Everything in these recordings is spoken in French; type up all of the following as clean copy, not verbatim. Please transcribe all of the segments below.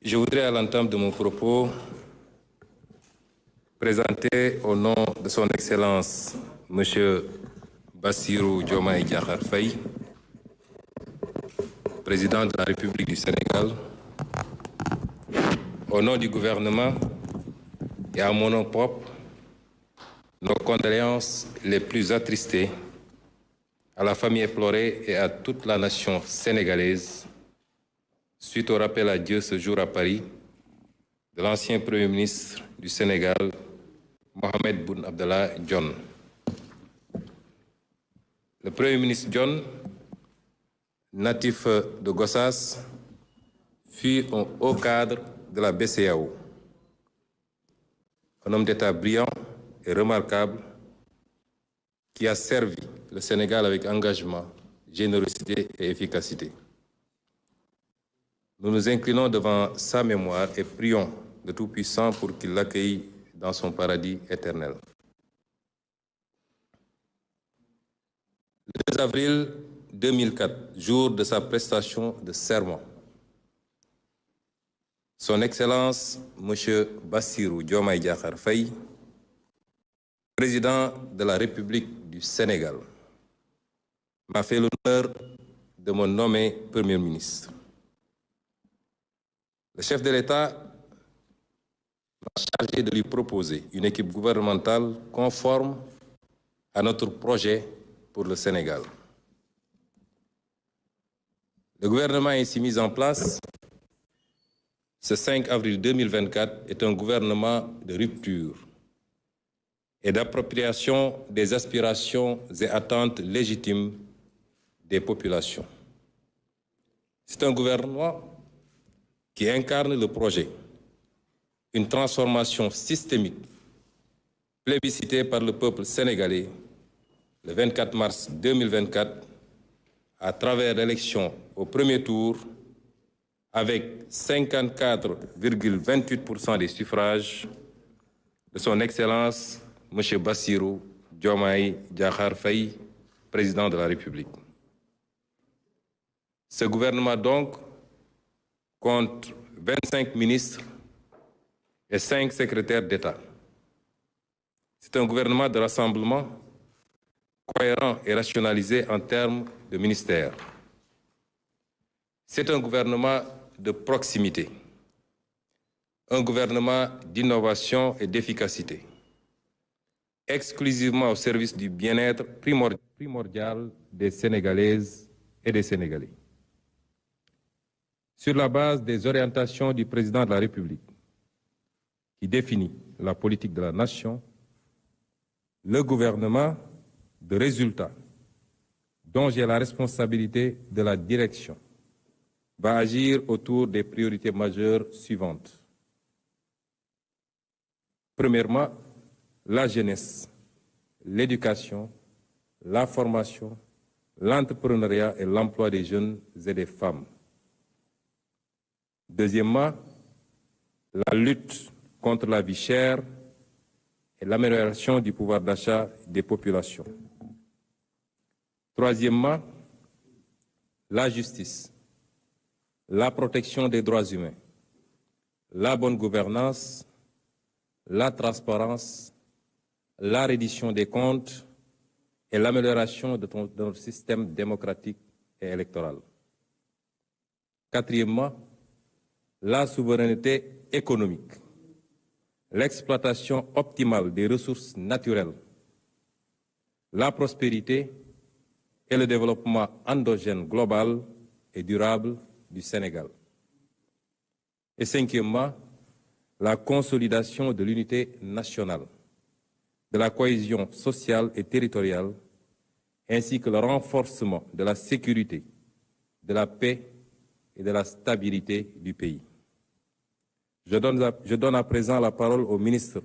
Je voudrais à l'entame de mon propos présenter au nom de son Excellence M. Bassirou Diomaye Diakhar Faye, président de la République du Sénégal, au nom du gouvernement et à mon nom propre, nos condoléances les plus attristées à la famille éplorée et à toute la nation sénégalaise suite au rappel à Dieu ce jour à Paris de l'ancien Premier ministre du Sénégal, Mohamed Boun Abdallah Dionne. Le Premier ministre Dionne, natif de Gossas, fut un haut cadre de la BCEAO. Un homme d'État brillant et remarquable qui a servi le Sénégal avec engagement, générosité et efficacité. Nous nous inclinons devant sa mémoire et prions le Tout-Puissant pour qu'il l'accueille dans son paradis éternel. Le 2 avril 2004, jour de sa prestation de serment, Son Excellence M. Bassirou Diomaye Diakhar Faye, président de la République du Sénégal, m'a fait l'honneur de me nommer Premier ministre. Le chef de l'État m'a chargé de lui proposer une équipe gouvernementale conforme à notre projet pour le Sénégal. Le gouvernement ainsi mis en place ce 5 avril 2024 est un gouvernement de rupture et d'appropriation des aspirations et attentes légitimes des populations. C'est un gouvernement qui incarne le projet, une transformation systémique plébiscitée par le peuple sénégalais le 24 mars 2024 à travers l'élection au premier tour avec 54,28% des suffrages de son Excellence M. Bassirou Diomaye Diakhar Faye, président de la République. Ce gouvernement donc compte 25 ministres et 5 secrétaires d'État. C'est un gouvernement de rassemblement cohérent et rationalisé en termes de ministères. C'est un gouvernement de proximité, un gouvernement d'innovation et d'efficacité, exclusivement au service du bien-être primordial des Sénégalaises et des Sénégalais. Sur la base des orientations du président de la République, qui définit la politique de la nation, le gouvernement de résultats, dont j'ai la responsabilité de la direction, va agir autour des priorités majeures suivantes. Premièrement, la jeunesse, l'éducation, la formation, l'entrepreneuriat et l'emploi des jeunes et des femmes. Deuxièmement, la lutte contre la vie chère et l'amélioration du pouvoir d'achat des populations. Troisièmement, la justice, la protection des droits humains, la bonne gouvernance, la transparence, la reddition des comptes et l'amélioration de notre système démocratique et électoral. Quatrièmement, la souveraineté économique, l'exploitation optimale des ressources naturelles, la prospérité et le développement endogène global et durable du Sénégal. Et cinquièmement, la consolidation de l'unité nationale, de la cohésion sociale et territoriale, ainsi que le renforcement de la sécurité, de la paix et de la stabilité du pays. Je donne à présent la parole au ministre,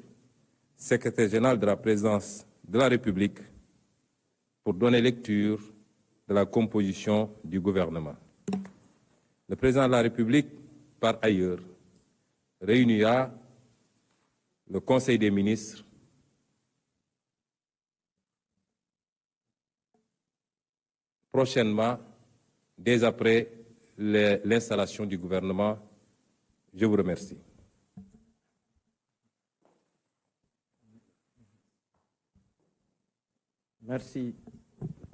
secrétaire général de la présidence de la République, pour donner lecture de la composition du gouvernement. Le président de la République, par ailleurs, réunira le Conseil des ministres prochainement, dès après l'installation du gouvernement, Je vous remercie. Merci,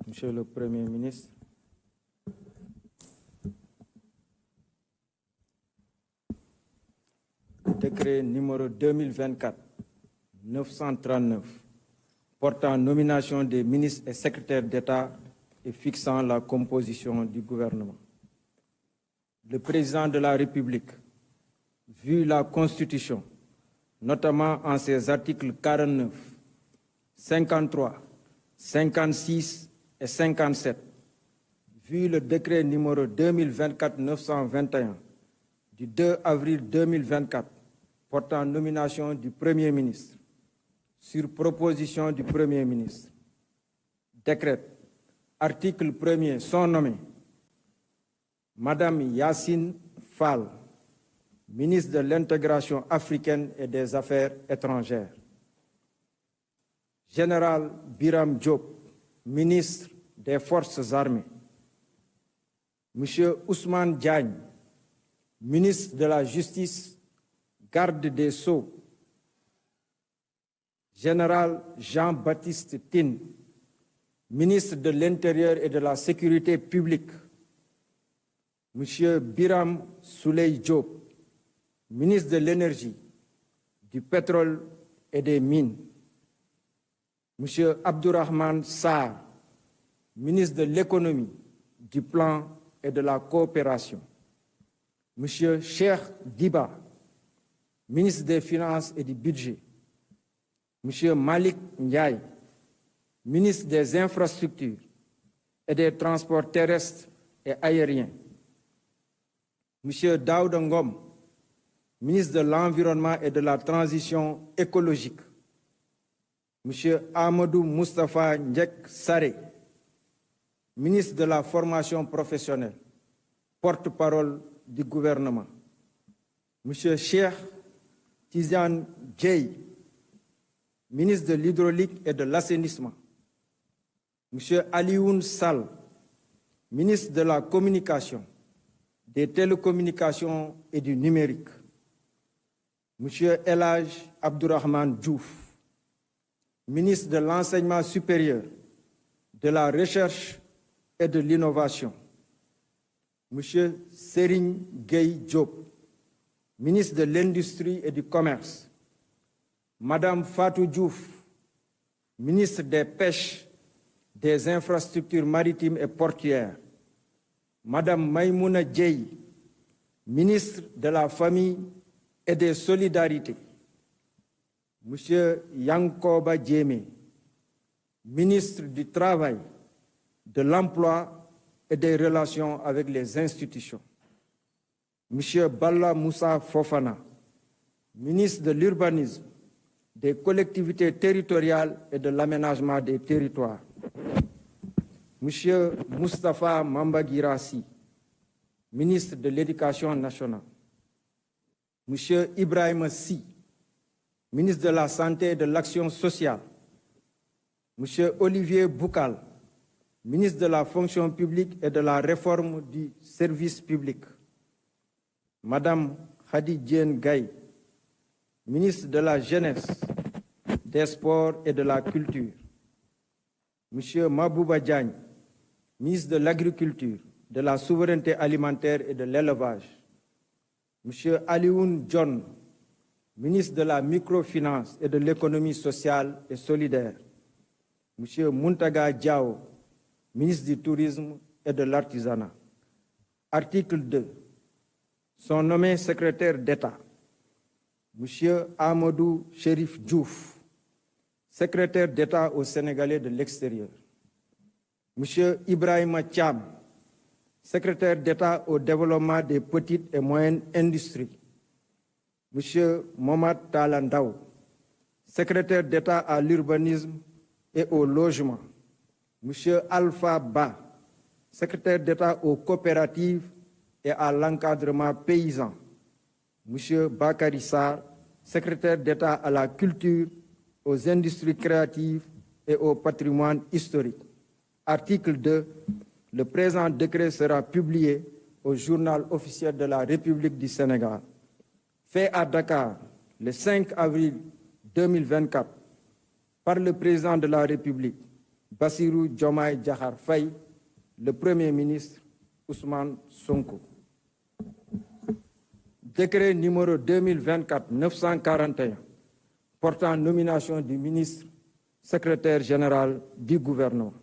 Monsieur le Premier ministre. Décret numéro 2024-939 portant nomination des ministres et secrétaires d'État et fixant la composition du gouvernement. Le président de la République, vu la Constitution, notamment en ses articles 49, 53, 56 et 57, vu le décret numéro 2024-921 du 2 avril 2024 portant nomination du Premier ministre, sur proposition du Premier ministre, décrète, article 1er, sont nommés Madame Yacine Fall, ministre de l'Intégration africaine et des Affaires étrangères, Général Biram Diop, ministre des Forces armées, Monsieur Ousmane Diagne, ministre de la Justice, garde des Sceaux, Général Jean-Baptiste Tine, ministre de l'Intérieur et de la Sécurité publique, Monsieur Biram Souley Diop, ministre de l'Énergie, du Pétrole et des Mines, Monsieur Abdourahmane Sarr, ministre de l'Économie, du Plan et de la Coopération, Monsieur Cheikh Diba, ministre des Finances et du Budget, Monsieur Malik Ndiaye, ministre des Infrastructures et des Transports terrestres et aériens, Monsieur Daouda Ngom, ministre de l'Environnement et de la Transition écologique, Monsieur Amadou Moustapha Ndjek Saré, ministre de la Formation professionnelle, porte-parole du gouvernement, Monsieur Cheikh Tidiane Dièye, ministre de l'Hydraulique et de l'Assainissement, Monsieur Alioune Sall, ministre de la Communication, des Télécommunications et du Numérique, Monsieur El Hadj Abdourahmane Diouf, ministre de l'Enseignement supérieur, de la Recherche et de l'Innovation, Monsieur Serigne Gueye Diop, ministre de l'Industrie et du Commerce, Madame Fatou Diouf, ministre des Pêches, des Infrastructures maritimes et portuaires, Madame Maïmouna Dièye, ministre de la Famille et des Solidarités, Monsieur Yankoba Diémé, ministre du Travail, de l'Emploi et des Relations avec les institutions, Monsieur Balla Moussa Fofana, ministre de l'Urbanisme, des Collectivités territoriales et de l'Aménagement des territoires, Monsieur Moustapha Mamba Guirassy, ministre de l'Éducation nationale, Monsieur Ibrahima Sy, ministre de la Santé et de l'Action sociale, Monsieur Olivier Boukal, ministre de la Fonction publique et de la Réforme du service public, Madame Khady Diène Gaye, ministre de la Jeunesse, des Sports et de la Culture, Monsieur Mabouba Diagne, ministre de l'Agriculture, de la Souveraineté alimentaire et de l'Élevage, Monsieur Alioune John, ministre de la Microfinance et de l'Économie sociale et solidaire, Monsieur Muntaga Diao, ministre du Tourisme et de l'Artisanat. Article 2. Sont nommés secrétaires d'État Monsieur Amadou Chérif Diouf, secrétaire d'État aux Sénégalais de l'extérieur, Monsieur Ibrahima Thiam, secrétaire d'État au développement des petites et moyennes industries, Monsieur Mohamed Talandao, secrétaire d'État à l'urbanisme et au logement, Monsieur Alpha Ba, secrétaire d'État aux coopératives et à l'encadrement paysan, Monsieur Bakary Sarr, secrétaire d'État à la culture, aux industries créatives et au patrimoine historique. Article 2. Le présent décret sera publié au journal officiel de la République du Sénégal. fait à Dakar le 5 avril 2024 par le président de la République, Bassirou Diomaye Diakhar Faye, le Premier ministre Ousmane Sonko. Décret numéro 2024-941 portant nomination du ministre secrétaire général du gouvernement.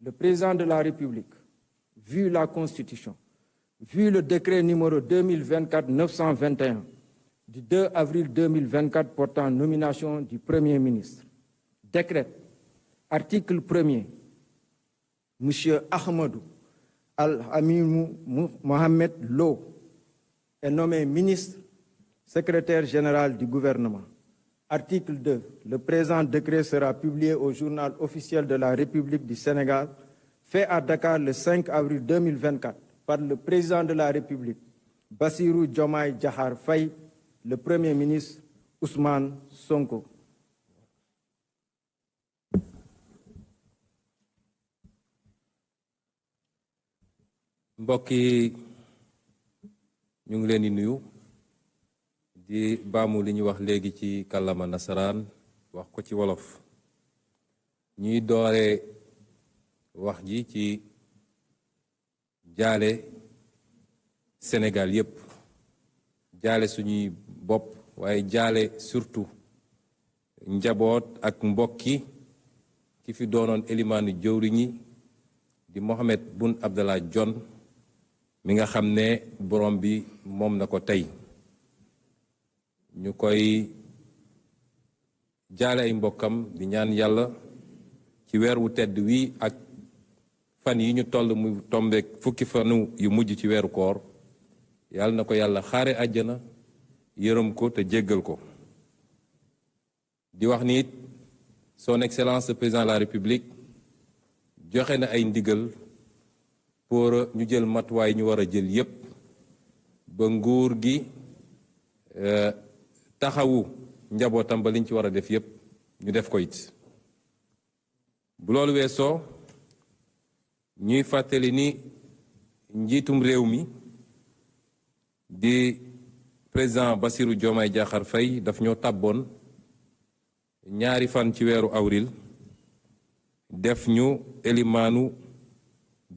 Le président de la République, vu la Constitution, vu le décret numéro 2024-921 du 2 avril 2024 portant nomination du Premier ministre, décrète, article 1er, M. Ahmadou Al-Aminu Mohamed Lo est nommé ministre secrétaire général du gouvernement. Article 2. Le présent décret sera publié au journal officiel de la République du Sénégal, fait à Dakar le 5 avril 2024 par le président de la République, Bassirou Diomaye Diakhar Faye, le Premier ministre Ousmane Sonko. mbokk yi ñu ngi leen di nuyu di baamu li ñu wax léegi ci kàllaama nasaraan wax ko ci wolof ñuy doore wax ji ci jaale Sénégal yépp jaale suñuy bopp waaye jaale surtout njaboot ak mbokki ki fi doonoon élimaanu jëwriñi di Mohamed Boun Abdallah Dionne mi nga xam ne borom bi moom na ko tey ñu koy jaale ay mbokkam di ñaan yàlla ci weer wu tedd wi ak fan yi ñu toll mu tombeek fukki fanu yu mujj ci weeru koor yàlla na ko yàlla xaare àjjana yërëm ko te jéggal ko di wax ni it son excellence le président de la république joxe na ay ndigal pour ñu jël matuwaay ñu war a jël yépp ba nguur gi taxawu njabootam ba liñ ci war a def yépp ñu def ko it bu loolu weesoo ñuy fàttali ni njiitum réew mi di président Bassirou Diomaye Diakhar Faye daf ñoo tàbboon ñaari fan ci weeru avril def ñu élimaanu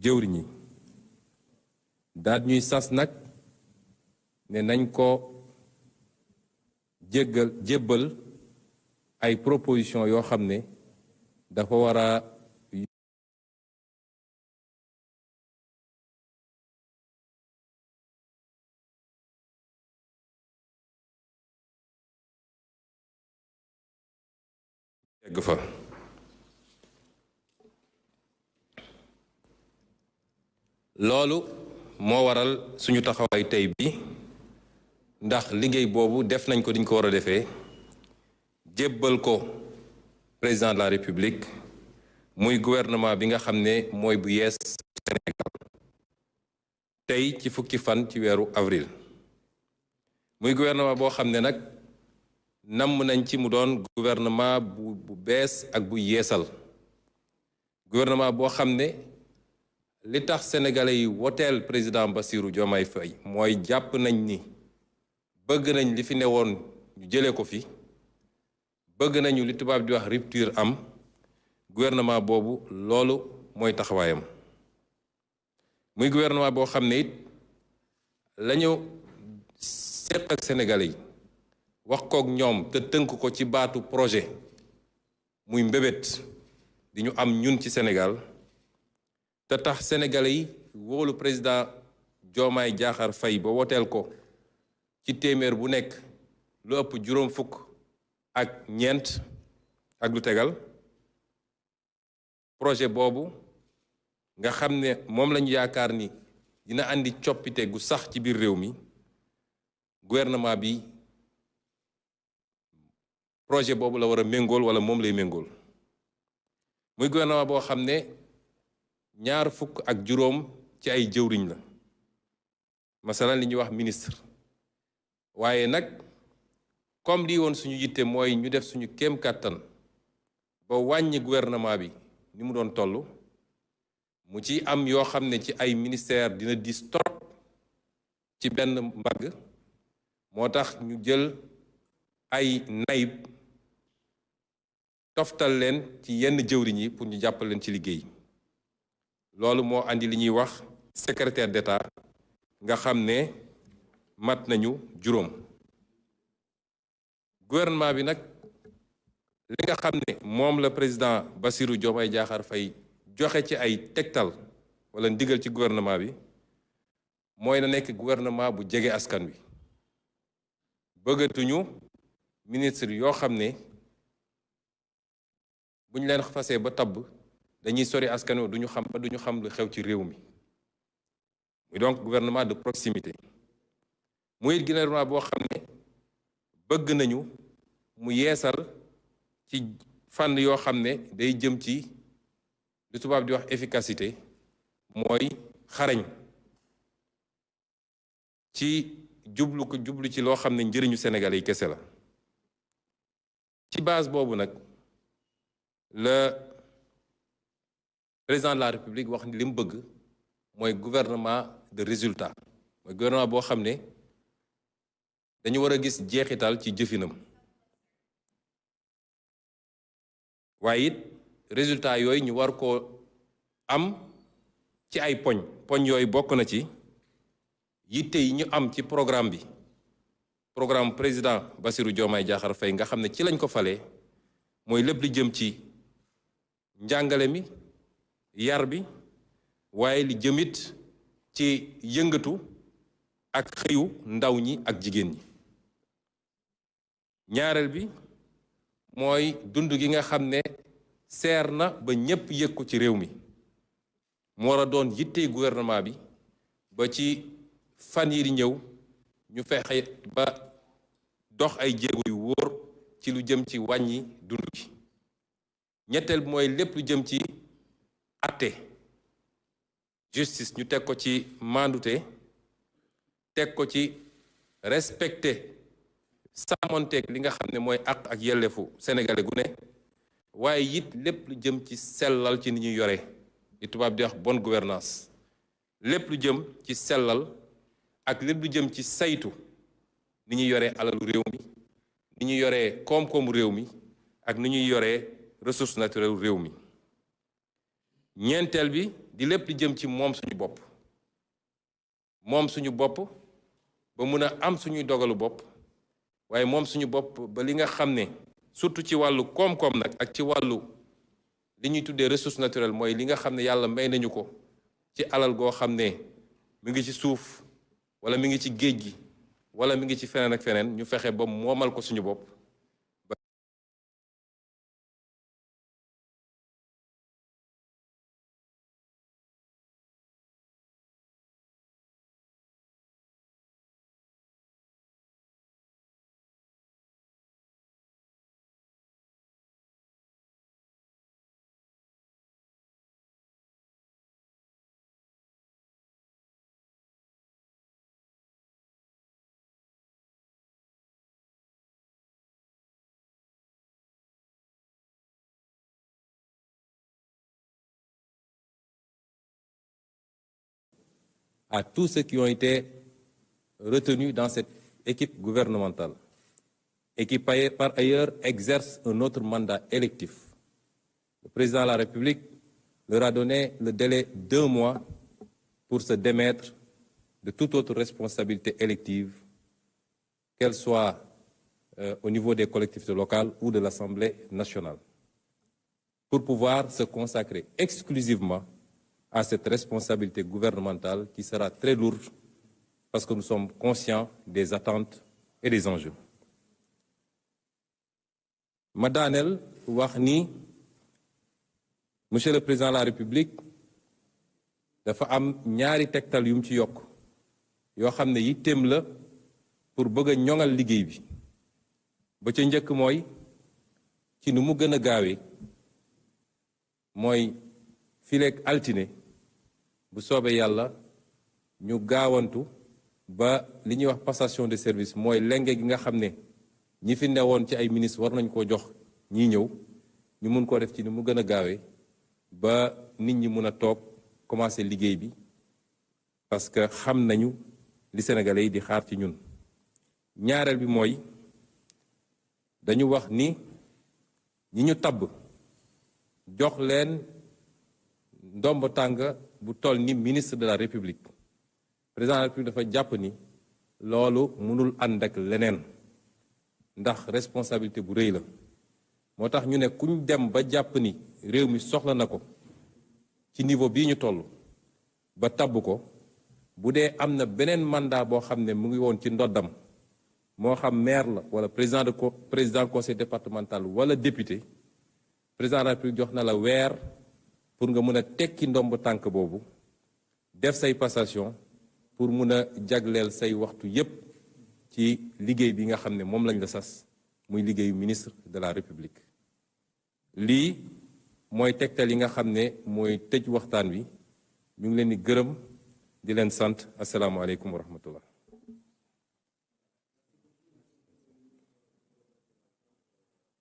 jëwriñi daat ñuy sas nag ne nañ ko jébbal ay proposition yoo xam ne dafa war a yegg fa loolu moo waral suñu taxawaay tey bi ndax liggéey boobu def nañ ko diñ ko war a defee jébbal ko président de la république muy gouvernement bi nga xam ne mooy bu yees Sénégal tey ci fukki fan ci weeru avril muy gouvernement boo xam ne nag namm nañ ci mu doon gouvernement bu bees ak bu yeesal gouvernement boo xam ne li tax sénégalais yi woteel président Bassirou Diomaye Faye mooy jàpp nañ ni bëgg nañ li fi newoon ñu jëlee ko fi bëgg nañu li tubaab di wax rupture am gouvernement boobu loolu mooy taxawaayam muy gouvernement boo xam ne it lañu seq ak sénégalais yi wax kook ñoom te tënk ko ci baatu projet muy mbébét di ñu am ñun ci Sénégal te tax sénégalais yi wóolu président Diomaye Diakhar Faye ba woteel ko ci téeméer bu nekk lu ëpp juróom fukk ak ñeent ak lu tegal projet boobu nga xam ne moom lañu yaakaar ni dina andi coppite gu sax ci biir réew mi gouvernement bi projet boobu la war a méngool wala moom lay méngool muy gouvernement boo xam ne ñaar fukk ak juróom ci ay jëwriñ la masalan li ñuy wax ministre waaye nag comme lii woon suñu yitte mooy ñu def suñu kéem kàttan ba wàññi gouvernement bi ni mu doon toll mu ci am yoo xam ne ci ay ministère dina dis trop ci benn mbagg moo tax ñu jël ay nayib toftal leen ci yenn jëwriñ yi pour ñu jàppal leen ci liggéey loolu moo andi li ñuy wax secrétaire d'État nga xam ne mat nañu juróom. gouvernement bi nag li nga xam ne moom la président Bassirou Diomaye Diakhar Faye joxe ci ay tegtal wala ndigal ci gouvernement bi mooy na nekk gouvernement bu jege askan wi. bëggatuñu ministre yoo xam ne bu ñu leen fasee ba tabb dañuy sori askan wi duñu xam lu xew ci réew mi muy donc gouvernement de proximité muy gouvernement boo xam ne bëgg nañu mu yeesal ci fànn yoo xam ne day jëm ci lu tubaab di wax efficacité mooy xarañ ci jublu ci loo xam ne njëriñu Sénégalais yi kese la. ci base boobu nag le président de la République wax ni li mu bëgg mooy gouvernement de résultat mooy gouvernement boo xam ne dañu war a gis jeexital ci jëfinam waaye it résultat yooyu ñu war koo am ci ay poñ yooyu bokk na ci yitte yi ñu am ci programme président Bassirou Diomaye Diakhar Faye nga xam ne ci lañ ko falee mooy lépp li jëm ci njàngale mi yar bi waaye li jëmit ci yëngatu ak xëyu ndaw ñi ak jigéen ñi. ñaareel bi mooy dund gi nga xam ne seer na ba ñépp yëg ko ci réew mi mu war a doon yitte gouvernement bi ba ci fan yi di ñëw ñu fexe ba dox ay jéego yu wóor ci lu jëm ci wàññi dund gi. ñetteel bi mooy lépp lu jëm ci atte justice ñu teg ko ci mandute teg ko ci respecté sàmmonteeg li nga xam ne mooy àq ak yelleefu sénégalais gu ne waaye it lépp lu jëm ci sellal ci ni ñuy yore li tubaab di wax bonne gouvernance lépp lu jëm ci sellal ak lépp lu jëm ci saytu ni ñuy yoree alalu réew mi ni ñuy yoree koom-koomu réew mi ak ni ñuy yoree ressource naturelle réew mi. ñeenteel bi di lépp lu jëm ci moom suñu bopp ba mun a am suñuy dogalu bopp waaye moom suñu bopp ba li nga xam ne surtout ci wàllu koom-koom nag ak ci wàllu li ñuy tuddee ressource naturelle mooy li nga xam ne yàlla may nañu ko ci alal goo xam ne mi ngi ci suuf wala mi ngi ci géej gi wala mi ngi ci feneen ak feneen ñu fexe ba moomal ko suñu bopp. À tous ceux qui ont été retenus dans cette équipe gouvernementale et qui par ailleurs exercent un autre mandat électif. Le président de la République leur a donné le délai d'1 mois pour se démettre de toute autre responsabilité élective, qu'elle soit au niveau des collectivités locales ou de l'Assemblée nationale, pour pouvoir se consacrer exclusivement à cette responsabilité gouvernementale qui sera très lourde parce que nous sommes conscients des attentes et des enjeux. ma daaneel wax ni monsieur le président de la République dafa am ñaari tegtal yu mu ci yokk yoo xam ne yitteem la pour bëgg a ñoŋal liggéey bi ba ca njëkk mooy ci nu mu gën a gaawee mooy fileeg altine bu soobee yàlla ñu gaawantu ba li ñuy wax passation de service mooy lenge gi nga xam ne ñi fi newoon ci ay ministre war nañ koo jox ñii ñëw ñu mun koo def ci ni mu gën a gaawee ba nit ñi mun a toog commencer liggéey bi parce que xam nañu li Sénégalais yi di xaar ci ñun. ñaareel bi mooy dañu wax ni ñi ñu tabb jox leen ndomb tàng bu toll ni ministre de la République président de la République dafa jàpp ni loolu mënul ànd ak leneen ndax responsabilité bu rëy la moo tax ñu ne kuñ dem ba jàpp ni réew mi soxla na ko ci niveau bii ñu toll ba tabb ko bu dee am na beneen mandat boo xam ne mu ngi woon ci ndoddam moo xam maire la wala président conseil départemental wala député président de la République jox na la weer pour nga mën a tekki ndomb tànk boobu def say passation pour mun a jagleel say waxtu yépp ci liggéey bi nga xam ne moom lañ la sas muy liggéeyu ministre de la République lii mooy tegtal yi nga xam ne mooy tëj waxtaan wi ñu ngi leen di gërëm di leen sant asalaamaaleykum wa rahmatullah